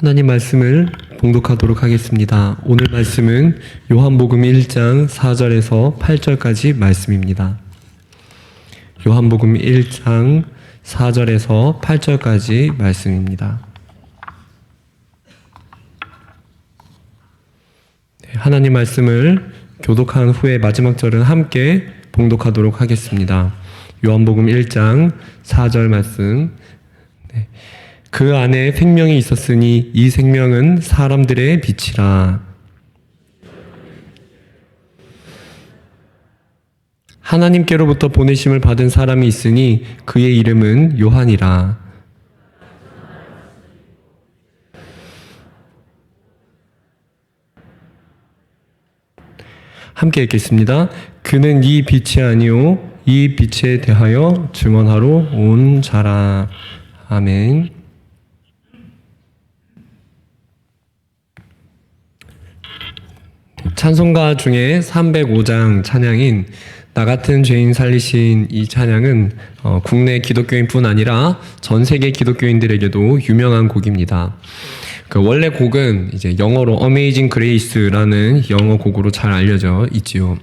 하나님 말씀을 봉독하도록 하겠습니다. 오늘 말씀은 요한복음 1장 4절에서 8절까지 말씀입니다. 요한복음 1장 4절에서 8절까지 말씀입니다. 하나님 말씀을 교독한 후에 마지막 절은 함께 봉독하도록 하겠습니다. 요한복음 1장 4절 말씀. 그 안에 생명이 있었으니 이 생명은 사람들의 빛이라. 하나님께로부터 보내심을 받은 사람이 있으니 그의 이름은 요한이라. 함께 읽겠습니다. 그는 이 빛이 아니요 이 빛에 대하여 증언하러 온 자라. 아멘. 찬송가 중에 305장 찬양인 나 같은 죄인 살리신 이 찬양은 국내 기독교인뿐 아니라 전 세계 기독교인들에게도 유명한 곡입니다. 그 원래 곡은 이제 영어로 Amazing Grace라는 영어 곡으로 잘 알려져 있지요.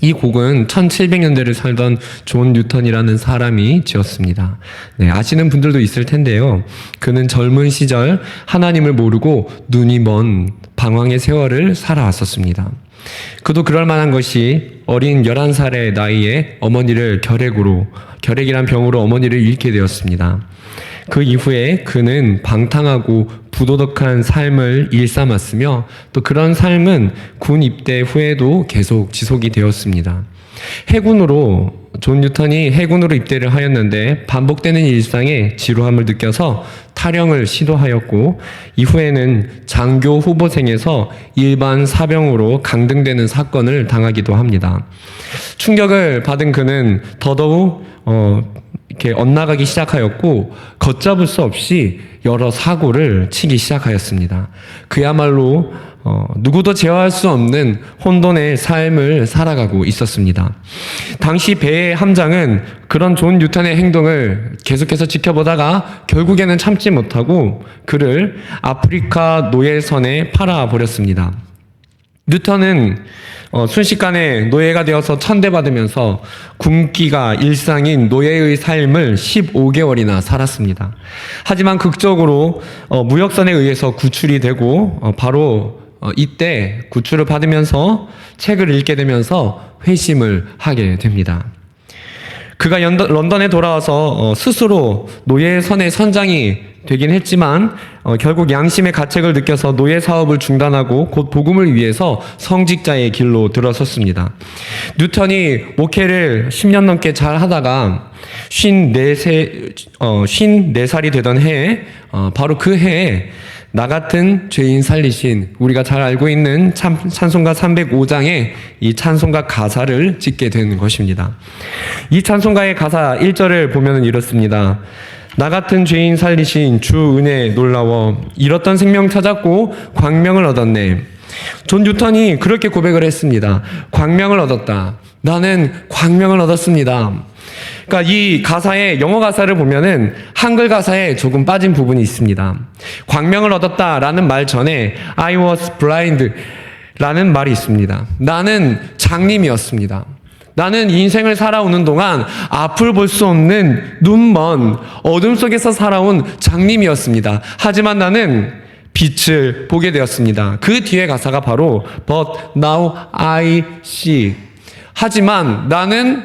이 곡은 1700년대를 살던 존 뉴턴이라는 사람이 지었습니다. 네, 아시는 분들도 있을 텐데요. 그는 젊은 시절 하나님을 모르고 눈이 먼 방황의 세월을 살아왔었습니다. 그도 그럴 만한 것이 어린 11살의 나이에 어머니를 결핵이란 병으로 어머니를 잃게 되었습니다. 그 이후에 그는 방탕하고 부도덕한 삶을 일삼았으며 또 그런 삶은 군 입대 후에도 계속 지속이 되었습니다. 존 뉴턴이 해군으로 입대를 하였는데 반복되는 일상에 지루함을 느껴서 탈영을 시도하였고 이후에는 장교 후보생에서 일반 사병으로 강등되는 사건을 당하기도 합니다. 충격을 받은 그는 더더욱 이렇게 엇나가기 시작하였고 걷잡을 수 없이 여러 사고를 치기 시작하였습니다. 그야말로 누구도 제어할 수 없는 혼돈의 삶을 살아가고 있었습니다. 당시 배의 함장은 그런 존 뉴턴의 행동을 계속해서 지켜보다가 결국에는 참지 못하고 그를 아프리카 노예선에 팔아버렸습니다. 뉴턴은 순식간에 노예가 되어서 천대받으면서 굶기가 일상인 노예의 삶을 15개월이나 살았습니다. 하지만 극적으로 무역선에 의해서 구출이 되고 바로 이때 구출을 받으면서 책을 읽게 되면서 회심을 하게 됩니다. 그가 런던에 돌아와서 스스로 노예선의 선장이 되긴 했지만 결국 양심의 가책을 느껴서 노예 사업을 중단하고 곧 복음을 위해서 성직자의 길로 들어섰습니다. 뉴턴이 목회를 10년 넘게 잘 하다가 54살이 되던 해에 바로 그 해에 나 같은 죄인 살리신 우리가 잘 알고 있는 찬송가 305장에 이 찬송가 가사를 짓게 된 것입니다. 이 찬송가의 가사 1절을 보면 이렇습니다. 나 같은 죄인 살리신 주 은혜 놀라워 잃었던 생명 찾았고 광명을 얻었네. 존 뉴턴이 그렇게 고백을 했습니다. 광명을 얻었다. 나는 광명을 얻었습니다. 그러니까 이 가사의 영어 가사를 보면은 한글 가사에 조금 빠진 부분이 있습니다. 광명을 얻었다라는 말 전에 I was blind 라는 말이 있습니다. 나는 장님이었습니다. 나는 인생을 살아오는 동안 앞을 볼 수 없는 눈먼 어둠 속에서 살아온 장님이었습니다. 하지만 나는 빛을 보게 되었습니다. 그 뒤에 가사가 바로 But now I see. 하지만 나는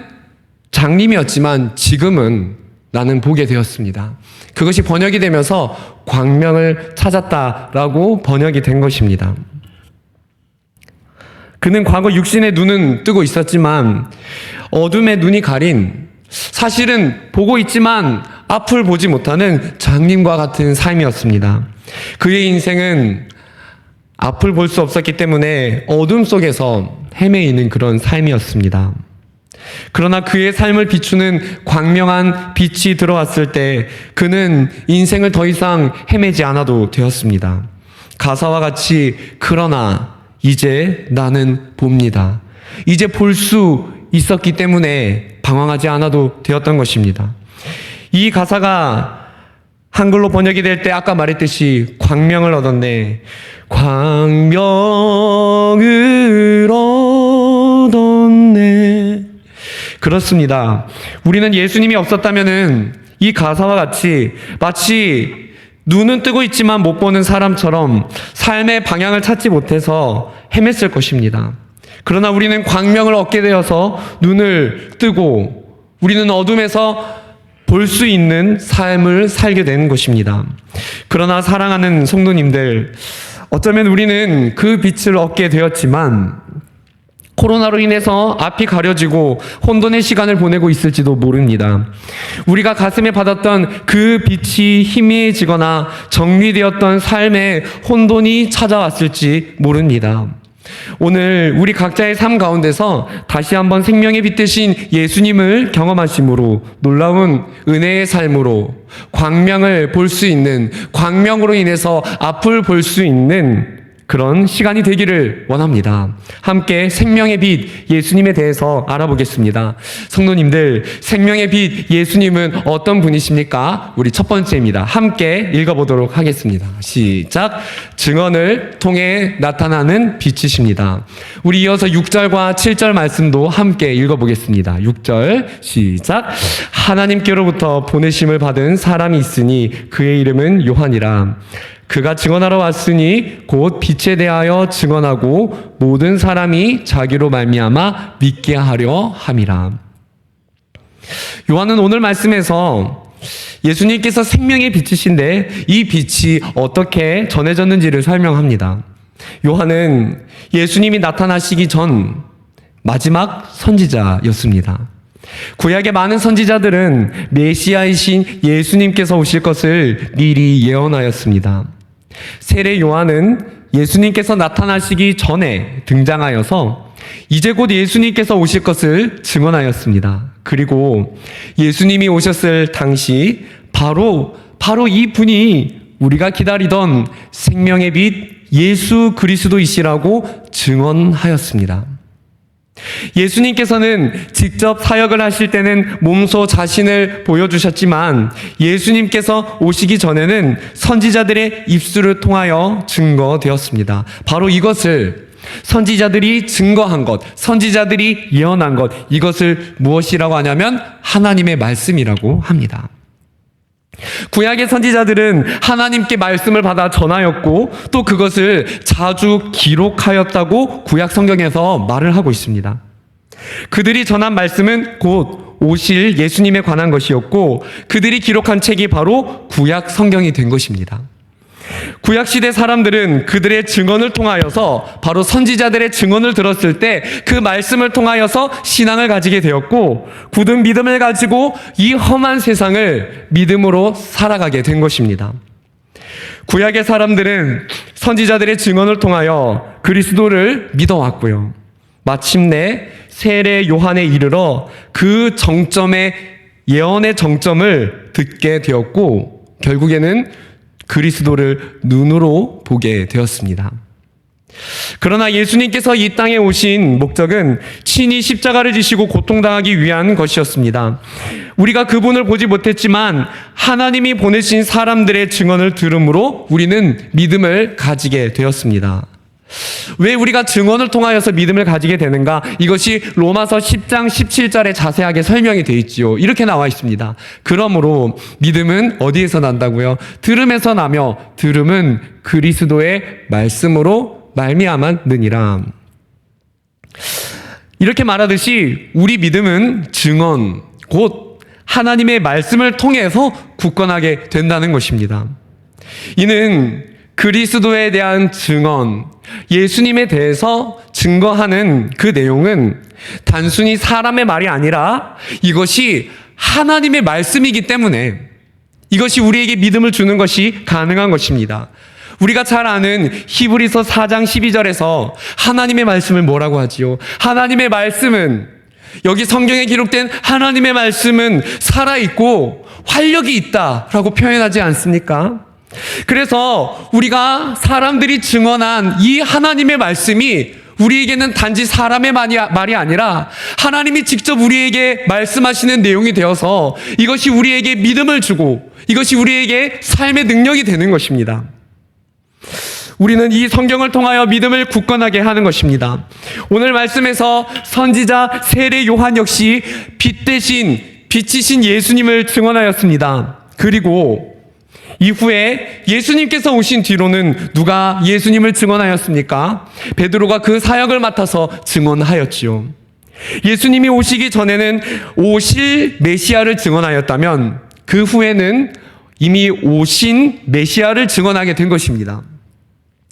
장님이었지만 지금은 나는 보게 되었습니다. 그것이 번역이 되면서 광명을 찾았다라고 번역이 된 것입니다. 그는 과거 육신의 눈은 뜨고 있었지만 어둠의 눈이 가린 사실은 보고 있지만 앞을 보지 못하는 장님과 같은 삶이었습니다. 그의 인생은 앞을 볼 수 없었기 때문에 어둠 속에서 헤매이는 그런 삶이었습니다. 그러나 그의 삶을 비추는 광명한 빛이 들어왔을 때 그는 인생을 더 이상 헤매지 않아도 되었습니다. 가사와 같이 그러나 이제 나는 봅니다. 이제 볼 수 있었기 때문에 방황하지 않아도 되었던 것입니다. 이 가사가 한글로 번역이 될 때 아까 말했듯이 광명을 얻었네. 광명을 얻었네. 그렇습니다. 우리는 예수님이 없었다면은 이 가사와 같이 마치 눈은 뜨고 있지만 못 보는 사람처럼 삶의 방향을 찾지 못해서 헤맸을 것입니다. 그러나 우리는 광명을 얻게 되어서 눈을 뜨고 우리는 어둠에서 볼 수 있는 삶을 살게 되는 것입니다. 그러나 사랑하는 성도님들, 어쩌면 우리는 그 빛을 얻게 되었지만 코로나로 인해서 앞이 가려지고 혼돈의 시간을 보내고 있을지도 모릅니다. 우리가 가슴에 받았던 그 빛이 희미해지거나 정리되었던 삶에 혼돈이 찾아왔을지 모릅니다. 오늘 우리 각자의 삶 가운데서 다시 한번 생명의 빛 되신 예수님을 경험하심으로 놀라운 은혜의 삶으로 광명을 볼 수 있는, 광명으로 인해서 앞을 볼 수 있는 그런 시간이 되기를 원합니다. 함께 생명의 빛 예수님에 대해서 알아보겠습니다. 성도님들, 생명의 빛 예수님은 어떤 분이십니까? 우리 첫 번째입니다. 함께 읽어보도록 하겠습니다. 시작. 증언을 통해 나타나는 빛이십니다. 우리 이어서 6절과 7절 말씀도 함께 읽어보겠습니다. 6절 시작. 하나님께로부터 보내심을 받은 사람이 있으니 그의 이름은 요한이라. 그가 증언하러 왔으니 곧 빛에 대하여 증언하고 모든 사람이 자기로 말미암아 믿게 하려 함이라. 요한은 오늘 말씀에서 예수님께서 생명의 빛이신데 이 빛이 어떻게 전해졌는지를 설명합니다. 요한은 예수님이 나타나시기 전 마지막 선지자였습니다. 구약의 많은 선지자들은 메시아이신 예수님께서 오실 것을 미리 예언하였습니다. 세례 요한은 예수님께서 나타나시기 전에 등장하여서 이제 곧 예수님께서 오실 것을 증언하였습니다. 그리고 예수님이 오셨을 당시 바로 이 분이 우리가 기다리던 생명의 빛 예수 그리스도이시라고 증언하였습니다. 예수님께서는 직접 사역을 하실 때는 몸소 자신을 보여주셨지만 예수님께서 오시기 전에는 선지자들의 입술을 통하여 증거되었습니다. 바로 이것을 선지자들이 증거한 것, 선지자들이 예언한 것, 이것을 무엇이라고 하냐면 하나님의 말씀이라고 합니다. 구약의 선지자들은 하나님께 말씀을 받아 전하였고 또 그것을 자주 기록하였다고 구약 성경에서 말을 하고 있습니다. 그들이 전한 말씀은 곧 오실 예수님에 관한 것이었고 그들이 기록한 책이 바로 구약 성경이 된 것입니다. 구약시대 사람들은 그들의 증언을 통하여서 바로 선지자들의 증언을 들었을 때 그 말씀을 통하여서 신앙을 가지게 되었고 굳은 믿음을 가지고 이 험한 세상을 믿음으로 살아가게 된 것입니다. 구약의 사람들은 선지자들의 증언을 통하여 그리스도를 믿어왔고요. 마침내 세례 요한에 이르러 그 정점의 예언의 정점을 듣게 되었고 결국에는 그리스도를 눈으로 보게 되었습니다. 그러나 예수님께서 이 땅에 오신 목적은 친히 십자가를 지시고 고통당하기 위한 것이었습니다. 우리가 그분을 보지 못했지만 하나님이 보내신 사람들의 증언을 들음으로 우리는 믿음을 가지게 되었습니다. 왜 우리가 증언을 통하여서 믿음을 가지게 되는가? 이것이 로마서 10장 17절에 자세하게 설명이 되어 있지요. 이렇게 나와 있습니다. 그러므로 믿음은 어디에서 난다고요? 들음에서 나며 들음은 그리스도의 말씀으로 말미암았느니라. 이렇게 말하듯이 우리 믿음은 증언, 곧 하나님의 말씀을 통해서 굳건하게 된다는 것입니다. 이는 그리스도에 대한 증언, 예수님에 대해서 증거하는 그 내용은 단순히 사람의 말이 아니라 이것이 하나님의 말씀이기 때문에 이것이 우리에게 믿음을 주는 것이 가능한 것입니다. 우리가 잘 아는 히브리서 4장 12절에서 하나님의 말씀을 뭐라고 하지요? 하나님의 말씀은, 여기 성경에 기록된 하나님의 말씀은 살아있고 활력이 있다라고 표현하지 않습니까? 그래서 우리가 사람들이 증언한 이 하나님의 말씀이 우리에게는 단지 사람의 말이 아니라 하나님이 직접 우리에게 말씀하시는 내용이 되어서 이것이 우리에게 믿음을 주고 이것이 우리에게 삶의 능력이 되는 것입니다. 우리는 이 성경을 통하여 믿음을 굳건하게 하는 것입니다. 오늘 말씀에서 선지자 세례 요한 역시 빛이신 예수님을 증언하였습니다. 그리고 이후에 예수님께서 오신 뒤로는 누가 예수님을 증언하였습니까? 베드로가 그 사역을 맡아서 증언하였지요. 예수님이 오시기 전에는 오실 메시아를 증언하였다면 그 후에는 이미 오신 메시아를 증언하게 된 것입니다.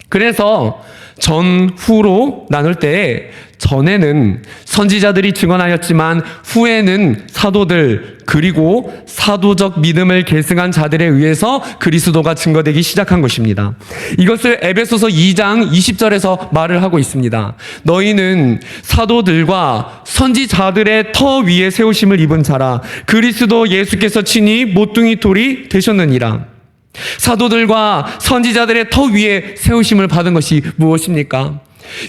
그래서 전후로 나눌 때 전에는 선지자들이 증언하였지만 후에는 사도들 그리고 사도적 믿음을 계승한 자들에 의해서 그리스도가 증거되기 시작한 것입니다. 이것을 에베소서 2장 20절에서 말을 하고 있습니다. 너희는 사도들과 선지자들의 터 위에 세우심을 입은 자라 그리스도 예수께서 친히 모퉁이 돌이 되셨느니라. 사도들과 선지자들의 터 위에 세우심을 받은 것이 무엇입니까?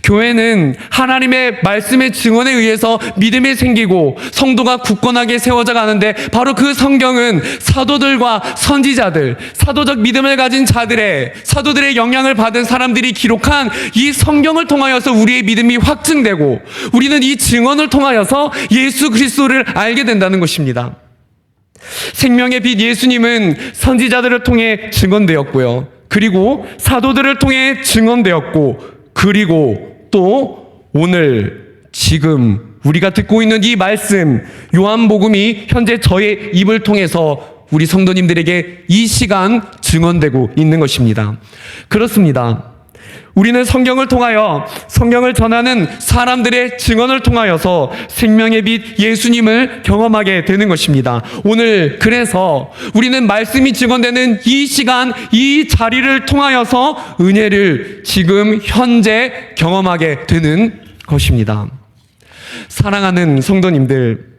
교회는 하나님의 말씀의 증언에 의해서 믿음이 생기고 성도가 굳건하게 세워져 가는데 바로 그 성경은 사도들과 선지자들, 사도적 믿음을 가진 사도들의 영향을 받은 사람들이 기록한 이 성경을 통하여서 우리의 믿음이 확증되고 우리는 이 증언을 통하여서 예수 그리스도를 알게 된다는 것입니다. 생명의 빛 예수님은 선지자들을 통해 증언되었고요. 그리고 사도들을 통해 증언되었고, 그리고 또 오늘 지금 우리가 듣고 있는 이 말씀 요한복음이 현재 저의 입을 통해서 우리 성도님들에게 이 시간 증언되고 있는 것입니다. 그렇습니다. 우리는 성경을 통하여 성경을 전하는 사람들의 증언을 통하여서 생명의 빛 예수님을 경험하게 되는 것입니다. 오늘 그래서 우리는 말씀이 증언되는 이 시간, 이 자리를 통하여서 은혜를 지금 현재 경험하게 되는 것입니다. 사랑하는 성도님들,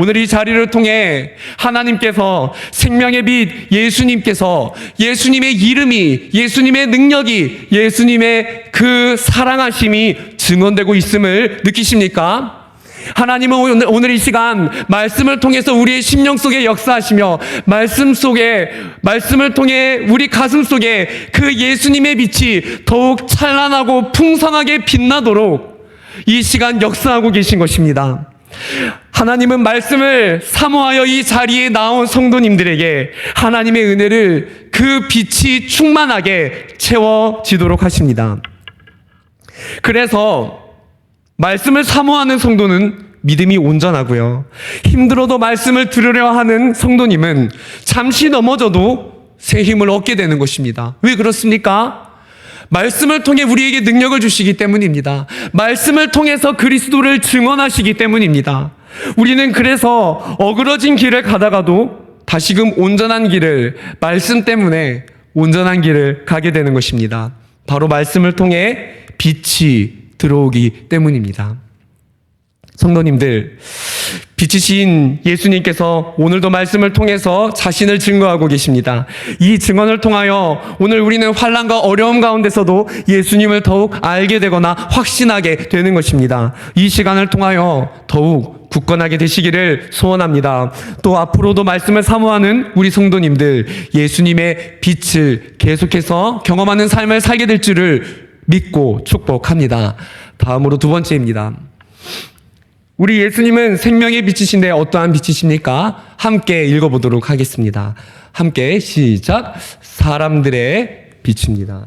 오늘 이 자리를 통해 하나님께서 생명의 빛 예수님께서 예수님의 이름이, 예수님의 능력이, 예수님의 그 사랑하심이 증언되고 있음을 느끼십니까? 하나님은 오늘 이 시간 말씀을 통해서 우리의 심령 속에 역사하시며 말씀을 통해 우리 가슴 속에 그 예수님의 빛이 더욱 찬란하고 풍성하게 빛나도록 이 시간 역사하고 계신 것입니다. 하나님은 말씀을 사모하여 이 자리에 나온 성도님들에게 하나님의 은혜를 그 빛이 충만하게 채워지도록 하십니다. 그래서 말씀을 사모하는 성도는 믿음이 온전하고요. 힘들어도 말씀을 들으려 하는 성도님은 잠시 넘어져도 새 힘을 얻게 되는 것입니다. 왜 그렇습니까? 말씀을 통해 우리에게 능력을 주시기 때문입니다. 말씀을 통해서 그리스도를 증언하시기 때문입니다. 우리는 그래서 어그러진 길을 가다가도 다시금 온전한 길을, 말씀 때문에 온전한 길을 가게 되는 것입니다. 바로 말씀을 통해 빛이 들어오기 때문입니다. 성도님들, 빛이신 예수님께서 오늘도 말씀을 통해서 자신을 증거하고 계십니다. 이 증언을 통하여 오늘 우리는 환난과 어려움 가운데서도 예수님을 더욱 알게 되거나 확신하게 되는 것입니다. 이 시간을 통하여 더욱 굳건하게 되시기를 소원합니다. 또 앞으로도 말씀을 사모하는 우리 성도님들, 예수님의 빛을 계속해서 경험하는 삶을 살게 될 줄을 믿고 축복합니다. 다음으로 두 번째입니다. 우리 예수님은 생명의 빛이신데 어떠한 빛이십니까? 함께 읽어보도록 하겠습니다. 함께 시작. 사람들의 빛입니다.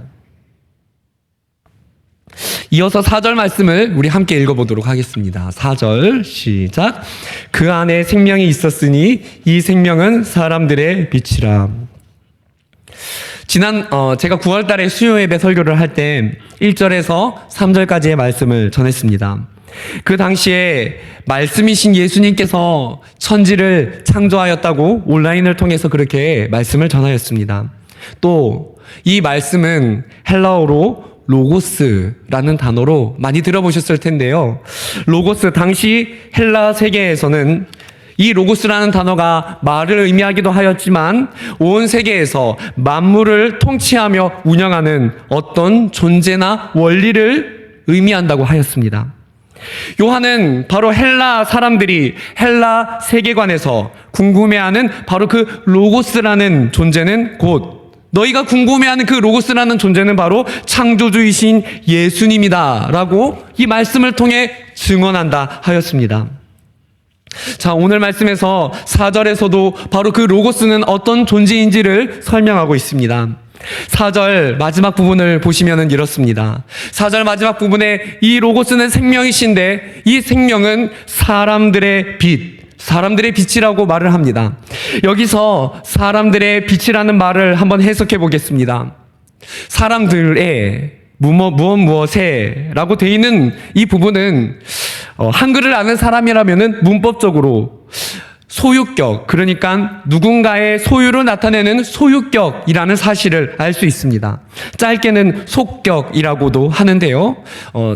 이어서 4절 말씀을 우리 함께 읽어보도록 하겠습니다. 4절 시작. 그 안에 생명이 있었으니 이 생명은 사람들의 빛이라. 제가 9월 달에 수요 예배 설교를 할 때 1절에서 3절까지의 말씀을 전했습니다. 그 당시에 말씀이신 예수님께서 천지를 창조하였다고 온라인을 통해서 그렇게 말씀을 전하였습니다. 또 이 말씀은 헬라어로 로고스라는 단어로 많이 들어보셨을 텐데요. 로고스, 당시 헬라 세계에서는 이 로고스라는 단어가 말을 의미하기도 하였지만 온 세계에서 만물을 통치하며 운영하는 어떤 존재나 원리를 의미한다고 하였습니다. 요한은 바로 헬라 세계관에서 궁금해하는 바로 그 로고스라는 존재는 너희가 궁금해하는 그 로고스라는 존재는 바로 창조주이신 예수님이다 라고 이 말씀을 통해 증언한다 하였습니다. 자, 오늘 말씀에서 4절에서도 바로 그 로고스는 어떤 존재인지를 설명하고 있습니다. 4절 마지막 부분을 보시면 이렇습니다. 4절 마지막 부분에 이 로고스는 생명이신데 이 생명은 사람들의 빛이라고 말을 합니다. 여기서 사람들의 빛이라는 말을 한번 해석해 보겠습니다. 사람들의 무엇에 라고 되어 있는 이 부분은 한글을 아는 사람이라면 문법적으로 소유격, 그러니까 누군가의 소유를 나타내는 소유격이라는 사실을 알 수 있습니다. 짧게는 속격이라고도 하는데요.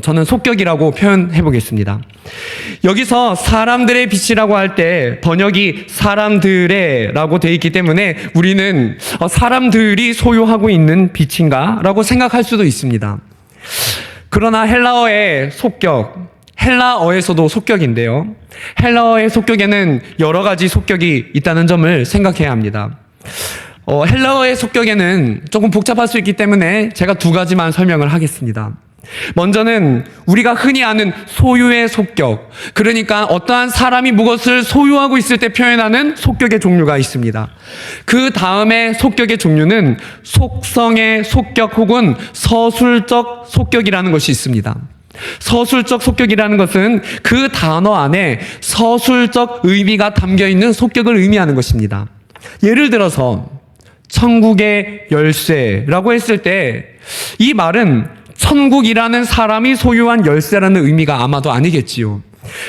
저는 속격이라고 표현해 보겠습니다. 여기서 사람들의 빛이라고 할 때 번역이 사람들의 라고 되어 있기 때문에 우리는 사람들이 소유하고 있는 빛인가? 라고 생각할 수도 있습니다. 그러나 헬라어의 속격, 헬라어에서도 속격인데요. 헬라어의 속격에는 여러 가지 속격이 있다는 점을 생각해야 합니다. 헬라어의 속격에는 조금 복잡할 수 있기 때문에 제가 두 가지만 설명을 하겠습니다. 먼저는 우리가 흔히 아는 소유의 속격, 그러니까 어떠한 사람이 무엇을 소유하고 있을 때 표현하는 속격의 종류가 있습니다. 그 다음에 속격의 종류는 속성의 속격 혹은 서술적 속격이라는 것이 있습니다. 서술적 속격이라는 것은 그 단어 안에 서술적 의미가 담겨 있는 속격을 의미하는 것입니다. 예를 들어서 천국의 열쇠라고 했을 때 이 말은 천국이라는 사람이 소유한 열쇠라는 의미가 아마도 아니겠지요.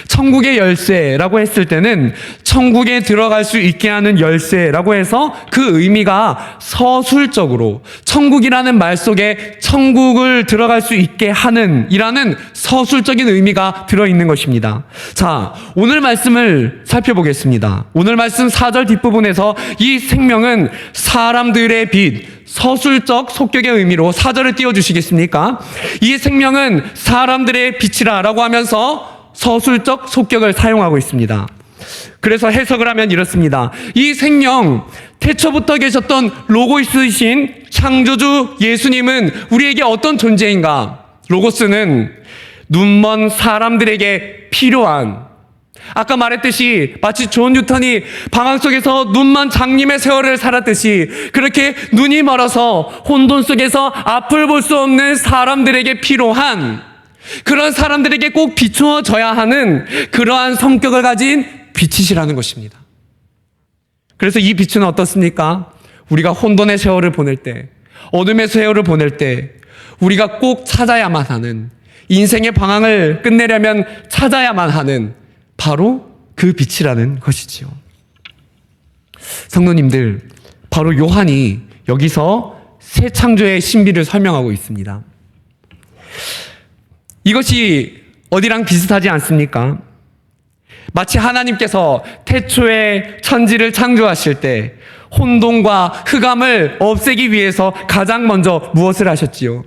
천국의 열쇠라고 했을 때는 천국에 들어갈 수 있게 하는 열쇠라고 해서 그 의미가 서술적으로 천국이라는 말 속에 천국을 들어갈 수 있게 하는 이라는 서술적인 의미가 들어있는 것입니다. 자, 오늘 말씀을 살펴보겠습니다. 오늘 말씀 4절 뒷부분에서 이 생명은 사람들의 빛, 서술적 속격의 의미로 4절을 띄워주시겠습니까? 이 생명은 사람들의 빛이라 라고 하면서 서술적 속격을 사용하고 있습니다. 그래서 해석을 하면 이렇습니다. 이 생명, 태초부터 계셨던 로고스이신 창조주 예수님은 우리에게 어떤 존재인가? 로고스는 눈먼 사람들에게 필요한, 아까 말했듯이 마치 존 뉴턴이 방황 속에서 눈먼 장님의 세월을 살았듯이 그렇게 눈이 멀어서 혼돈 속에서 앞을 볼 수 없는 사람들에게 필요한, 그런 사람들에게 꼭 비추어져야 하는 그러한 성격을 가진 빛이시라는 것입니다. 그래서 이 빛은 어떻습니까? 우리가 혼돈의 세월을 보낼 때, 어둠의 세월을 보낼 때 우리가 꼭 찾아야만 하는, 인생의 방황을 끝내려면 찾아야만 하는 바로 그 빛이라는 것이지요. 성도님들, 바로 요한이 여기서 새 창조의 신비를 설명하고 있습니다. 이것이 어디랑 비슷하지 않습니까? 마치 하나님께서 태초에 천지를 창조하실 때 혼돈과 흑암을 없애기 위해서 가장 먼저 무엇을 하셨지요?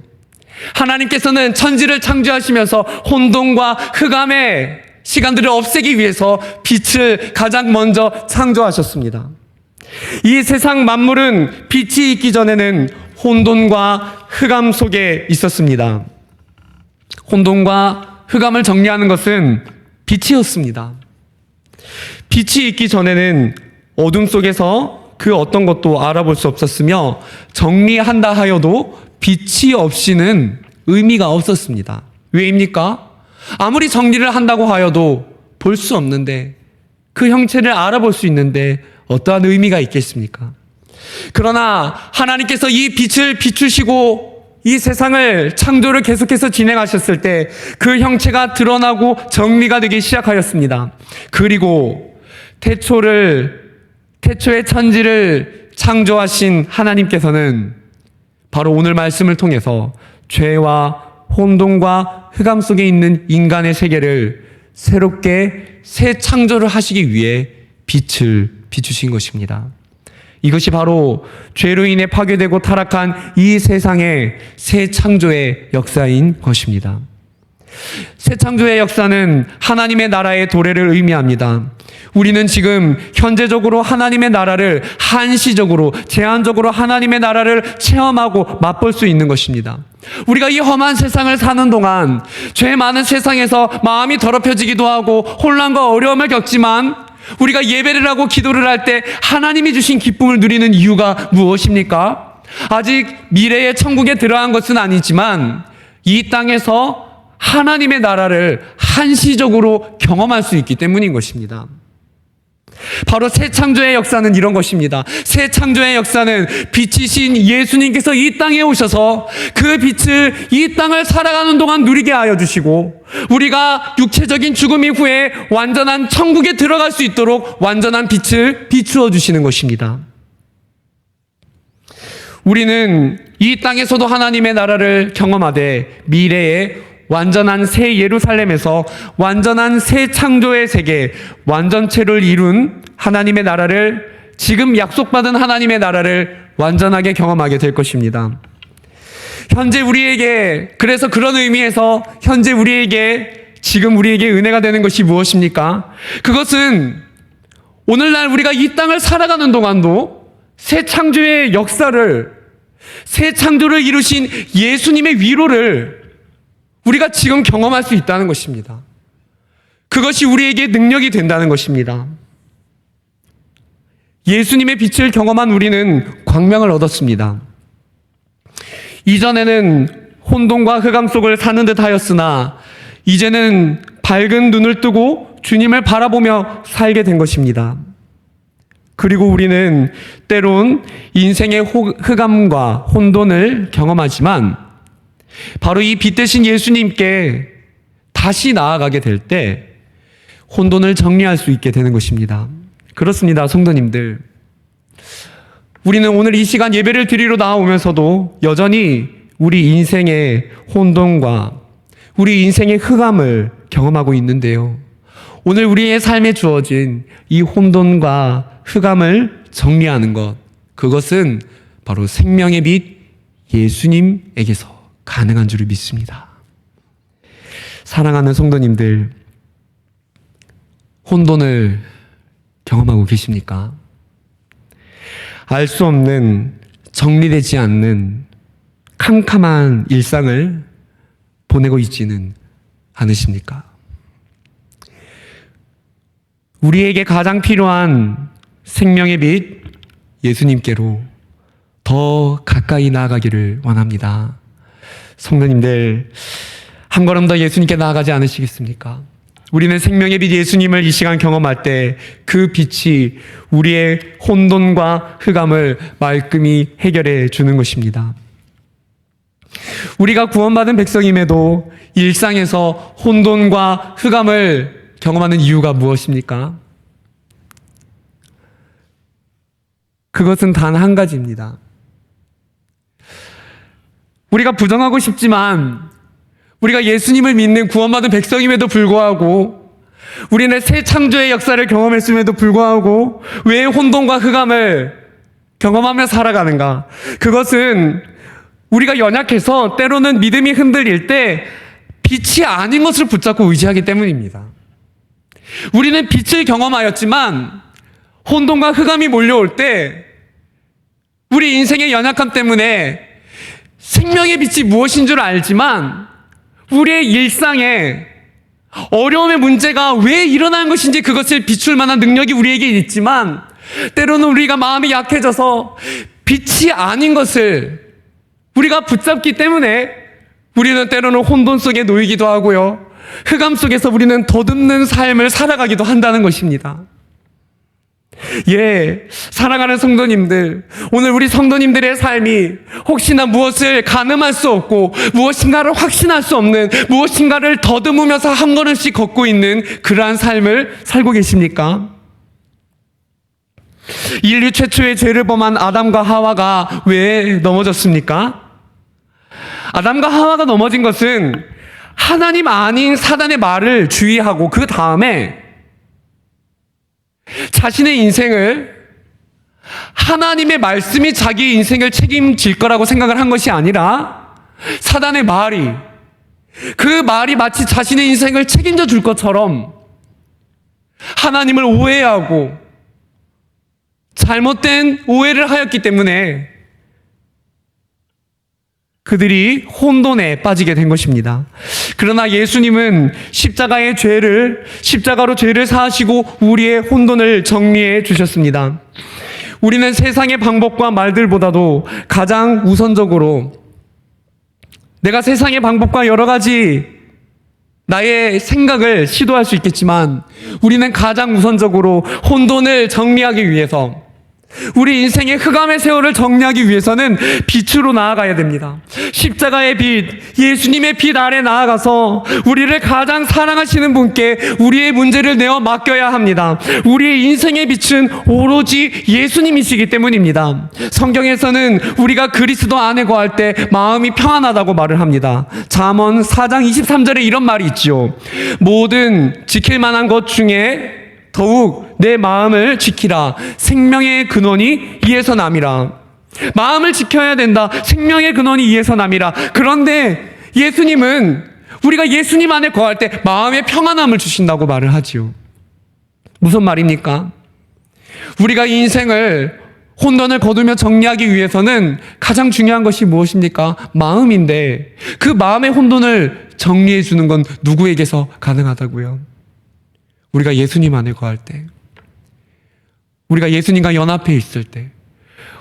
하나님께서는 천지를 창조하시면서 혼돈과 흑암의 시간들을 없애기 위해서 빛을 가장 먼저 창조하셨습니다. 이 세상 만물은 빛이 있기 전에는 혼돈과 흑암 속에 있었습니다. 혼돈과 흑암을 정리하는 것은 빛이었습니다. 빛이 있기 전에는 어둠 속에서 그 어떤 것도 알아볼 수 없었으며 정리한다 하여도 빛이 없이는 의미가 없었습니다. 왜입니까? 아무리 정리를 한다고 하여도 볼 수 없는데, 그 형체를 알아볼 수 있는데 어떠한 의미가 있겠습니까? 그러나 하나님께서 이 빛을 비추시고 이 세상을, 창조를 계속해서 진행하셨을 때 그 형체가 드러나고 정리가 되기 시작하였습니다. 그리고 태초의 천지를 창조하신 하나님께서는 바로 오늘 말씀을 통해서 죄와 혼돈과 흑암 속에 있는 인간의 세계를 새롭게 새 창조를 하시기 위해 빛을 비추신 것입니다. 이것이 바로 죄로 인해 파괴되고 타락한 이 세상의 새 창조의 역사인 것입니다. 새 창조의 역사는 하나님의 나라의 도래를 의미합니다. 우리는 지금 현재적으로 하나님의 나라를 한시적으로, 제한적으로 하나님의 나라를 체험하고 맛볼 수 있는 것입니다. 우리가 이 험한 세상을 사는 동안 죄 많은 세상에서 마음이 더럽혀지기도 하고 혼란과 어려움을 겪지만, 우리가 예배를 하고 기도를 할 때 하나님이 주신 기쁨을 누리는 이유가 무엇입니까? 아직 미래의 천국에 들어간 것은 아니지만 이 땅에서 하나님의 나라를 한시적으로 경험할 수 있기 때문인 것입니다. 바로 새 창조의 역사는 이런 것입니다. 새 창조의 역사는 빛이신 예수님께서 이 땅에 오셔서 그 빛을 이 땅을 살아가는 동안 누리게 하여 주시고, 우리가 육체적인 죽음 이후에 완전한 천국에 들어갈 수 있도록 완전한 빛을 비추어 주시는 것입니다. 우리는 이 땅에서도 하나님의 나라를 경험하되 미래에 완전한 새 예루살렘에서 완전한 새 창조의 세계, 완전체를 이룬 하나님의 나라를, 지금 약속받은 하나님의 나라를 완전하게 경험하게 될 것입니다. 현재 우리에게, 그래서 그런 의미에서 현재 우리에게, 지금 우리에게 은혜가 되는 것이 무엇입니까? 그것은 오늘날 우리가 이 땅을 살아가는 동안도 새 창조의 역사를, 새 창조를 이루신 예수님의 위로를 우리가 지금 경험할 수 있다는 것입니다. 그것이 우리에게 능력이 된다는 것입니다. 예수님의 빛을 경험한 우리는 광명을 얻었습니다. 이전에는 혼돈과 흑암 속을 사는 듯 하였으나 이제는 밝은 눈을 뜨고 주님을 바라보며 살게 된 것입니다. 그리고 우리는 때론 인생의 흑암과 혼돈을 경험하지만 바로 이 빛 대신 예수님께 다시 나아가게 될 때 혼돈을 정리할 수 있게 되는 것입니다. 그렇습니다, 성도님들. 우리는 오늘 이 시간 예배를 드리러 나오면서도 여전히 우리 인생의 혼돈과 우리 인생의 흑암을 경험하고 있는데요. 오늘 우리의 삶에 주어진 이 혼돈과 흑암을 정리하는 것, 그것은 바로 생명의 빛 예수님에게서 가능한 줄을 믿습니다. 사랑하는 성도님들, 혼돈을 경험하고 계십니까? 알 수 없는, 정리되지 않는 캄캄한 일상을 보내고 있지는 않으십니까? 우리에게 가장 필요한 생명의 빛 예수님께로 더 가까이 나아가기를 원합니다. 성도님들, 한 걸음 더 예수님께 나아가지 않으시겠습니까? 우리는 생명의 빛 예수님을 이 시간 경험할 때 그 빛이 우리의 혼돈과 흑암을 말끔히 해결해 주는 것입니다. 우리가 구원받은 백성임에도 일상에서 혼돈과 흑암을 경험하는 이유가 무엇입니까? 그것은 단 한 가지입니다. 우리가 부정하고 싶지만 우리가 예수님을 믿는 구원받은 백성임에도 불구하고, 우리는 새 창조의 역사를 경험했음에도 불구하고 왜 혼돈과 흑암을 경험하며 살아가는가? 그것은 우리가 연약해서 때로는 믿음이 흔들릴 때 빛이 아닌 것을 붙잡고 의지하기 때문입니다. 우리는 빛을 경험하였지만 혼돈과 흑암이 몰려올 때 우리 인생의 연약함 때문에 생명의 빛이 무엇인 줄 알지만 우리의 일상에 어려움의 문제가 왜 일어나는 것인지 그것을 비출 만한 능력이 우리에게 있지만, 때로는 우리가 마음이 약해져서 빛이 아닌 것을 우리가 붙잡기 때문에 우리는 때로는 혼돈 속에 놓이기도 하고요, 흑암 속에서 우리는 더듬는 삶을 살아가기도 한다는 것입니다. 예, 사랑하는 성도님들, 오늘 우리 성도님들의 삶이 혹시나 무엇을 가늠할 수 없고 무엇인가를 확신할 수 없는, 무엇인가를 더듬으면서 한 걸음씩 걷고 있는 그러한 삶을 살고 계십니까? 인류 최초의 죄를 범한 아담과 하와가 왜 넘어졌습니까? 아담과 하와가 넘어진 것은 하나님 아닌 사단의 말을 주의하고 그 다음에 자신의 인생을, 하나님의 말씀이 자기의 인생을 책임질 거라고 생각을 한 것이 아니라 사단의 말이, 그 말이 마치 자신의 인생을 책임져 줄 것처럼 하나님을 오해하고 잘못된 오해를 하였기 때문에 그들이 혼돈에 빠지게 된 것입니다. 그러나 예수님은 십자가로 죄를 사하시고 우리의 혼돈을 정리해 주셨습니다. 우리는 세상의 방법과 말들보다도 가장 우선적으로 내가 세상의 방법과 여러 가지 나의 생각을 시도할 수 있겠지만 우리는 가장 우선적으로 혼돈을 정리하기 위해서, 우리 인생의 흑암의 세월을 정리하기 위해서는 빛으로 나아가야 됩니다. 십자가의 빛, 예수님의 빛 아래 나아가서 우리를 가장 사랑하시는 분께 우리의 문제를 내어 맡겨야 합니다. 우리의 인생의 빛은 오로지 예수님이시기 때문입니다. 성경에서는 우리가 그리스도 안에 거할 때 마음이 평안하다고 말을 합니다. 잠언 4장 23절에 이런 말이 있죠. 모든 지킬 만한 것 중에 더욱 내 마음을 지키라. 생명의 근원이 이에서 남이라. 마음을 지켜야 된다. 생명의 근원이 이에서 남이라. 그런데 예수님은 우리가 예수님 안에 거할 때 마음의 평안함을 주신다고 말을 하지요. 무슨 말입니까? 우리가 이 인생을 혼돈을 거두며 정리하기 위해서는 가장 중요한 것이 무엇입니까? 마음인데 그 마음의 혼돈을 정리해 주는 건 누구에게서 가능하다고요? 우리가 예수님 안에 거할 때, 우리가 예수님과 연합해 있을 때,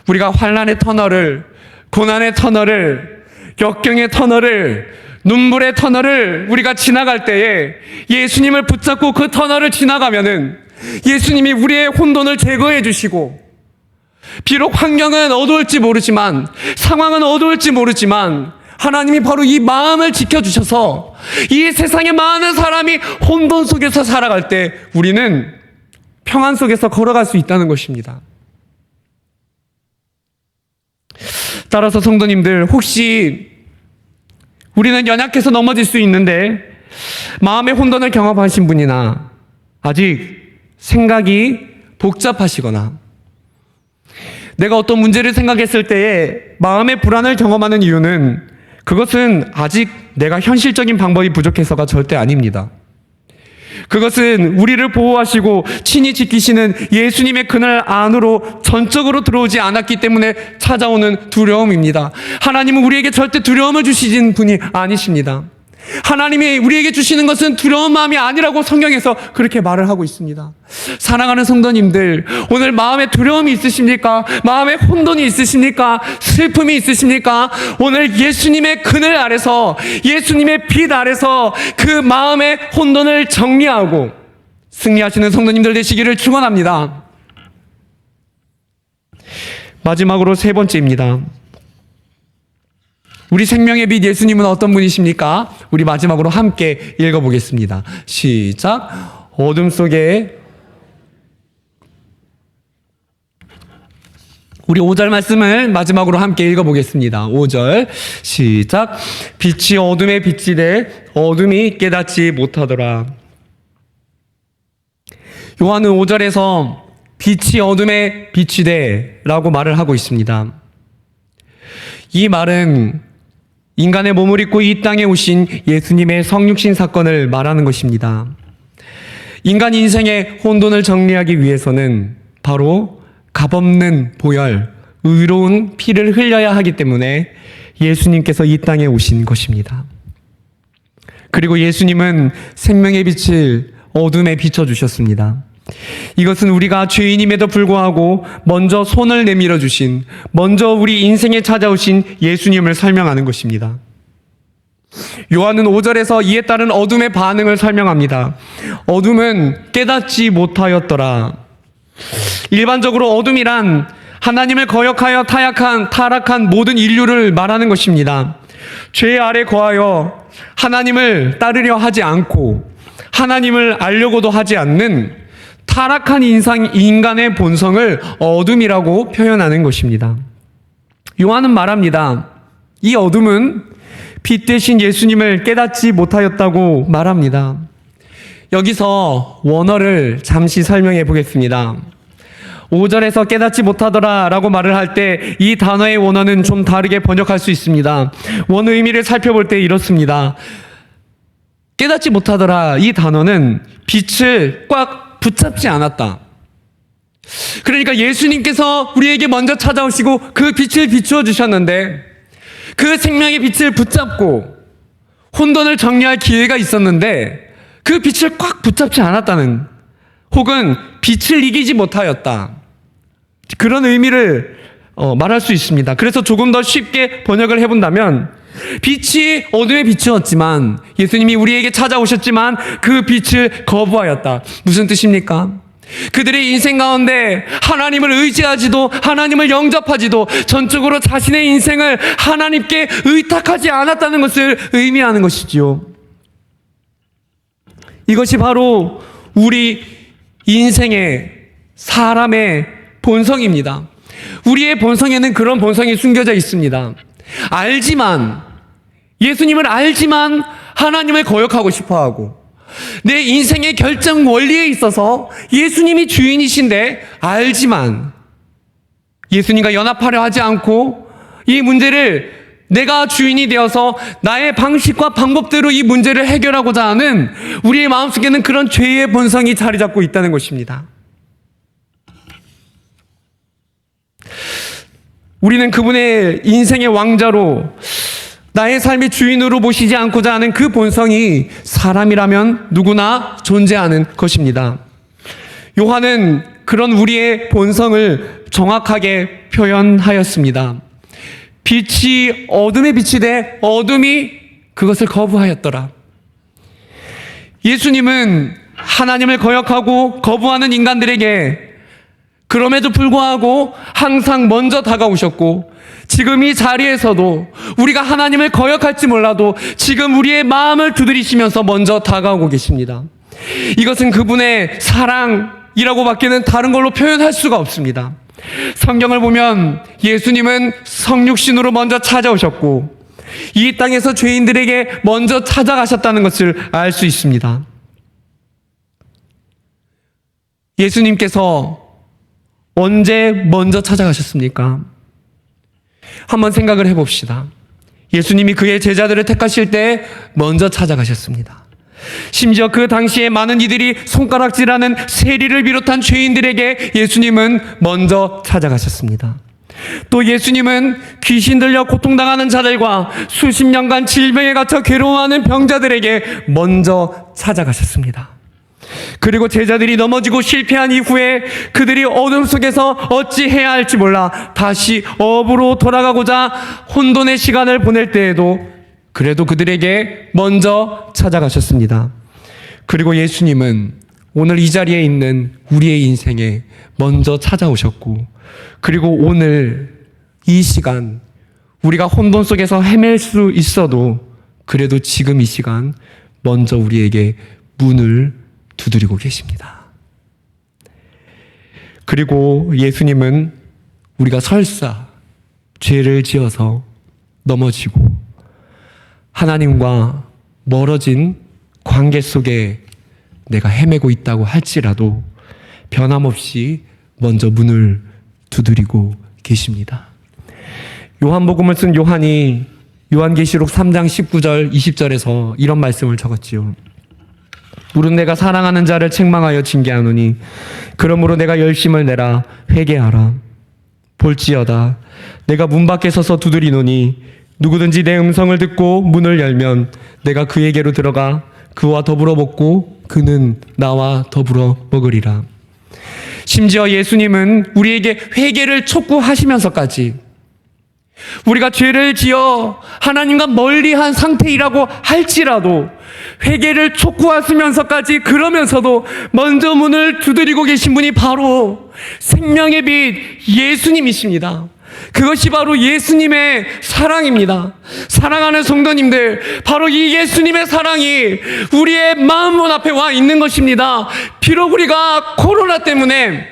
우리가 환난의 터널을, 고난의 터널을, 역경의 터널을, 눈물의 터널을 우리가 지나갈 때에 예수님을 붙잡고 그 터널을 지나가면은 예수님이 우리의 혼돈을 제거해 주시고, 비록 환경은 어두울지 모르지만, 상황은 어두울지 모르지만 하나님이 바로 이 마음을 지켜주셔서 이 세상에 많은 사람이 혼돈 속에서 살아갈 때 우리는 평안 속에서 걸어갈 수 있다는 것입니다. 따라서 성도님들, 혹시 우리는 연약해서 넘어질 수 있는데 마음의 혼돈을 경험하신 분이나 아직 생각이 복잡하시거나 내가 어떤 문제를 생각했을 때에 마음의 불안을 경험하는 이유는 그것은 아직 내가 현실적인 방법이 부족해서가 절대 아닙니다. 그것은 우리를 보호하시고 친히 지키시는 예수님의 그늘 안으로 전적으로 들어오지 않았기 때문에 찾아오는 두려움입니다. 하나님은 우리에게 절대 두려움을 주시는 분이 아니십니다. 하나님이 우리에게 주시는 것은 두려운 마음이 아니라고 성경에서 그렇게 말을 하고 있습니다. 사랑하는 성도님들, 오늘 마음에 두려움이 있으십니까? 마음에 혼돈이 있으십니까? 슬픔이 있으십니까? 오늘 예수님의 그늘 아래서, 예수님의 빛 아래서 그 마음의 혼돈을 정리하고 승리하시는 성도님들 되시기를 축원합니다. 마지막으로 세 번째입니다. 우리 생명의 빛 예수님은 어떤 분이십니까? 우리 마지막으로 함께 읽어보겠습니다. 시작. 어둠 속에, 우리 5절 말씀을 마지막으로 함께 읽어보겠습니다. 5절 시작. 빛이 어둠에 비치되 어둠이 깨닫지 못하더라. 요한은 5절에서 빛이 어둠에 비치되 라고 말을 하고 있습니다. 이 말은 인간의 몸을 입고 이 땅에 오신 예수님의 성육신 사건을 말하는 것입니다. 인간 인생의 혼돈을 정리하기 위해서는 바로 값없는 보혈, 의로운 피를 흘려야 하기 때문에 예수님께서 이 땅에 오신 것입니다. 그리고 예수님은 생명의 빛을 어둠에 비춰주셨습니다. 이것은 우리가 죄인임에도 불구하고 먼저 손을 내밀어 주신, 먼저 우리 인생에 찾아오신 예수님을 설명하는 것입니다. 요한은 5절에서 이에 따른 어둠의 반응을 설명합니다. 어둠은 깨닫지 못하였더라. 일반적으로 어둠이란 하나님을 거역하여 타락한 모든 인류를 말하는 것입니다. 죄 아래 거하여 하나님을 따르려 하지 않고 하나님을 알려고도 하지 않는 타락한 인간의 본성을 어둠이라고 표현하는 것입니다. 요한은 말합니다. 이 어둠은 빛 대신 예수님을 깨닫지 못하였다고 말합니다. 여기서 원어를 잠시 설명해 보겠습니다. 5절에서 깨닫지 못하더라 라고 말을 할 때 이 단어의 원어는 좀 다르게 번역할 수 있습니다. 원어 의미를 살펴볼 때 이렇습니다. 깨닫지 못하더라. 이 단어는 빛을 꽉 붙잡지 않았다. 그러니까 예수님께서 우리에게 먼저 찾아오시고 그 빛을 비추어 주셨는데 그 생명의 빛을 붙잡고 혼돈을 정리할 기회가 있었는데 그 빛을 꽉 붙잡지 않았다는, 혹은 빛을 이기지 못하였다, 그런 의미를 말할 수 있습니다. 그래서 조금 더 쉽게 번역을 해본다면, 빛이 어둠의 빛이었지만 예수님이 우리에게 찾아오셨지만 그 빛을 거부하였다. 무슨 뜻입니까? 그들의 인생 가운데 하나님을 의지하지도 하나님을 영접하지도 전적으로 자신의 인생을 하나님께 의탁하지 않았다는 것을 의미하는 것이지요. 이것이 바로 우리 인생의 사람의 본성입니다. 우리의 본성에는 그런 본성이 숨겨져 있습니다. 예수님을 알지만 하나님을 거역하고 싶어하고, 내 인생의 결정 원리에 있어서 예수님이 주인이신데 알지만 예수님과 연합하려 하지 않고 이 문제를 내가 주인이 되어서 나의 방식과 방법대로 이 문제를 해결하고자 하는 우리의 마음속에는 그런 죄의 본성이 자리 잡고 있다는 것입니다. 우리는 그분의 인생의 왕자로, 나의 삶의 주인으로 모시지 않고자 하는 그 본성이 사람이라면 누구나 존재하는 것입니다. 요한은 그런 우리의 본성을 정확하게 표현하였습니다. 빛이 어둠의 빛이 돼 어둠이 그것을 거부하였더라. 예수님은 하나님을 거역하고 거부하는 인간들에게 그럼에도 불구하고 항상 먼저 다가오셨고, 지금 이 자리에서도 우리가 하나님을 거역할지 몰라도 지금 우리의 마음을 두드리시면서 먼저 다가오고 계십니다. 이것은 그분의 사랑이라고 밖에는 다른 걸로 표현할 수가 없습니다. 성경을 보면 예수님은 성육신으로 먼저 찾아오셨고 이 땅에서 죄인들에게 먼저 찾아가셨다는 것을 알 수 있습니다. 예수님께서 언제 먼저 찾아가셨습니까? 한번 생각을 해봅시다. 예수님이 그의 제자들을 택하실 때 먼저 찾아가셨습니다. 심지어 그 당시에 많은 이들이 손가락질하는 세리를 비롯한 죄인들에게 예수님은 먼저 찾아가셨습니다. 또 예수님은 귀신 들려 고통당하는 자들과 수십 년간 질병에 갇혀 괴로워하는 병자들에게 먼저 찾아가셨습니다. 그리고 제자들이 넘어지고 실패한 이후에 그들이 어둠 속에서 어찌해야 할지 몰라 다시 업으로 돌아가고자 혼돈의 시간을 보낼 때에도 그래도 그들에게 먼저 찾아가셨습니다. 그리고 예수님은 오늘 이 자리에 있는 우리의 인생에 먼저 찾아오셨고, 그리고 오늘 이 시간 우리가 혼돈 속에서 헤맬 수 있어도 그래도 지금 이 시간 먼저 우리에게 문을 두드리고 계십니다. 그리고 예수님은 우리가 설사 죄를 지어서 넘어지고 하나님과 멀어진 관계 속에 내가 헤매고 있다고 할지라도 변함없이 먼저 문을 두드리고 계십니다. 요한복음을 쓴 요한이 요한계시록 3장 19절 20절에서 이런 말씀을 적었지요. 물은 내가 사랑하는 자를 책망하여 징계하노니 그러므로 내가 열심을 내라 회개하라. 볼지어다 내가 문 밖에 서서 두드리노니 누구든지 내 음성을 듣고 문을 열면 내가 그에게로 들어가 그와 더불어 먹고 그는 나와 더불어 먹으리라. 심지어 예수님은 우리에게 회개를 촉구하시면서까지 우리가 죄를 지어 하나님과 멀리한 상태이라고 할지라도 회개를 촉구하시면서까지 그러면서도 먼저 문을 두드리고 계신 분이 바로 생명의 빛 예수님이십니다. 그것이 바로 예수님의 사랑입니다. 사랑하는 성도님들, 바로 이 예수님의 사랑이 우리의 마음문 앞에 와 있는 것입니다. 비록 우리가 코로나 때문에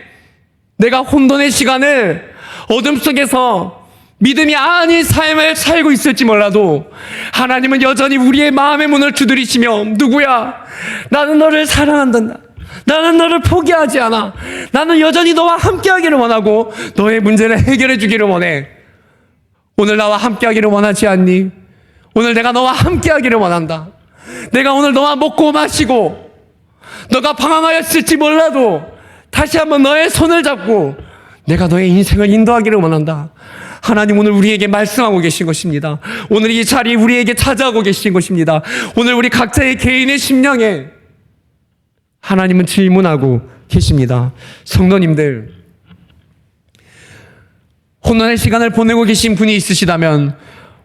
내가 혼돈의 시간을 어둠 속에서 믿음이 아닌 삶을 살고 있을지 몰라도 하나님은 여전히 우리의 마음의 문을 두드리시며, 누구야? 나는 너를 사랑한다. 나는 너를 포기하지 않아. 나는 여전히 너와 함께하기를 원하고 너의 문제를 해결해 주기를 원해. 오늘 나와 함께하기를 원하지 않니? 오늘 내가 너와 함께하기를 원한다. 내가 오늘 너와 먹고 마시고 너가 방황하였을지 몰라도 다시 한번 너의 손을 잡고 내가 너의 인생을 인도하기를 원한다. 하나님 오늘 우리에게 말씀하고 계신 것입니다. 오늘 이 자리에 우리에게 찾아오고 계신 것입니다. 오늘 우리 각자의 개인의 심령에 하나님은 질문하고 계십니다. 성도님들, 혼돈의 시간을 보내고 계신 분이 있으시다면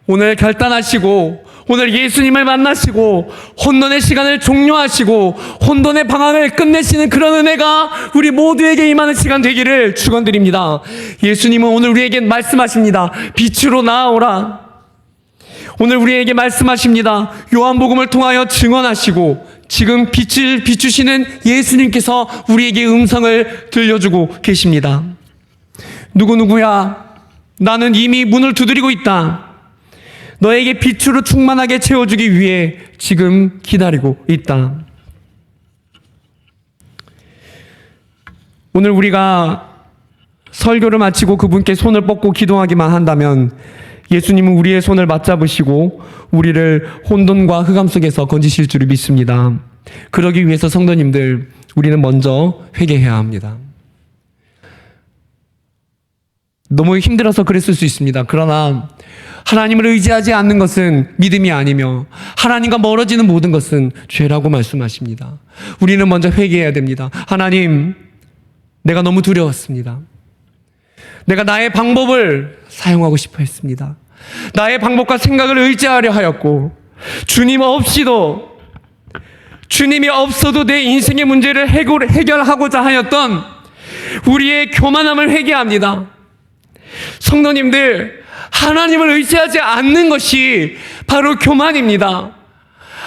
오늘 결단하시고 오늘 예수님을 만나시고 혼돈의 시간을 종료하시고 혼돈의 방황을 끝내시는 그런 은혜가 우리 모두에게 임하는 시간 되기를 축원드립니다. 예수님은 오늘 우리에게 말씀하십니다. 빛으로 나아오라. 오늘 우리에게 말씀하십니다. 요한복음을 통하여 증언하시고 지금 빛을 비추시는 예수님께서 우리에게 음성을 들려주고 계십니다. 누구누구야, 나는 이미 문을 두드리고 있다. 너에게 빛으로 충만하게 채워주기 위해 지금 기다리고 있다. 오늘 우리가 설교를 마치고 그분께 손을 뻗고 기도하기만 한다면 예수님은 우리의 손을 맞잡으시고 우리를 혼돈과 흑암 속에서 건지실 줄을 믿습니다. 그러기 위해서 성도님들, 우리는 먼저 회개해야 합니다. 너무 힘들어서 그랬을 수 있습니다. 그러나 하나님을 의지하지 않는 것은 믿음이 아니며 하나님과 멀어지는 모든 것은 죄라고 말씀하십니다. 우리는 먼저 회개해야 됩니다. 하나님, 내가 너무 두려웠습니다. 내가 나의 방법을 사용하고 싶어 했습니다. 나의 방법과 생각을 의지하려 하였고 주님이 없어도 내 인생의 문제를 해결하고자 하였던 우리의 교만함을 회개합니다. 성도님들, 하나님을 의지하지 않는 것이 바로 교만입니다.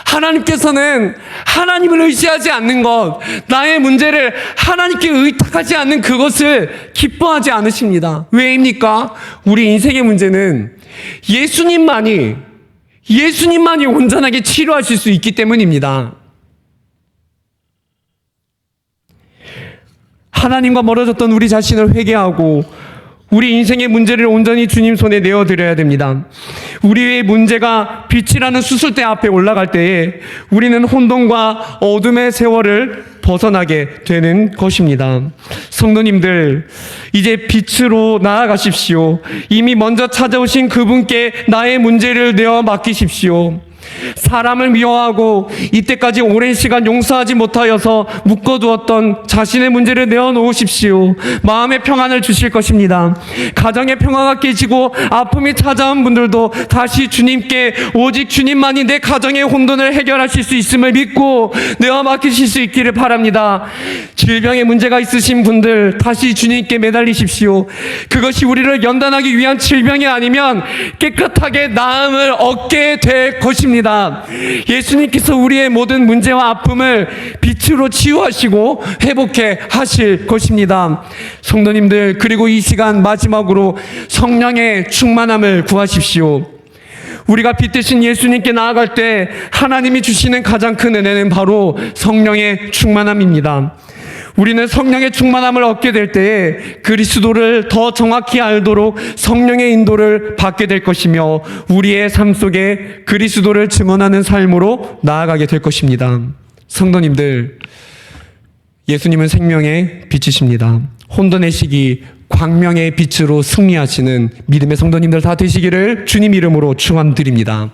하나님께서는 하나님을 의지하지 않는 것, 나의 문제를 하나님께 의탁하지 않는 그것을 기뻐하지 않으십니다. 왜입니까? 우리 인생의 문제는 예수님만이 온전하게 치료하실 수 있기 때문입니다. 하나님과 멀어졌던 우리 자신을 회개하고 우리 인생의 문제를 온전히 주님 손에 내어드려야 됩니다. 우리의 문제가 빛이라는 수술대 앞에 올라갈 때에 우리는 혼돈과 어둠의 세월을 벗어나게 되는 것입니다. 성도님들, 이제 빛으로 나아가십시오. 이미 먼저 찾아오신 그분께 나의 문제를 내어 맡기십시오. 사람을 미워하고 이때까지 오랜 시간 용서하지 못하여서 묶어두었던 자신의 문제를 내어놓으십시오. 마음의 평안을 주실 것입니다. 가정의 평화가 깨지고 아픔이 찾아온 분들도 다시 주님께, 오직 주님만이 내 가정의 혼돈을 해결하실 수 있음을 믿고 내어 맡기실 수 있기를 바랍니다. 질병의 문제가 있으신 분들, 다시 주님께 매달리십시오. 그것이 우리를 연단하기 위한 질병이 아니면 깨끗하게 나음을 얻게 될 것입니다. 예수님께서 우리의 모든 문제와 아픔을 빛으로 치유하시고 회복해 하실 것입니다. 성도님들, 그리고 이 시간 마지막으로 성령의 충만함을 구하십시오. 우리가 빛 대신 예수님께 나아갈 때 하나님이 주시는 가장 큰 은혜는 바로 성령의 충만함입니다. 우리는 성령의 충만함을 얻게 될 때에 그리스도를 더 정확히 알도록 성령의 인도를 받게 될 것이며 우리의 삶 속에 그리스도를 증언하는 삶으로 나아가게 될 것입니다. 성도님들, 예수님은 생명의 빛이십니다. 혼돈의 시기 광명의 빛으로 승리하시는 믿음의 성도님들 다 되시기를 주님 이름으로 축원드립니다.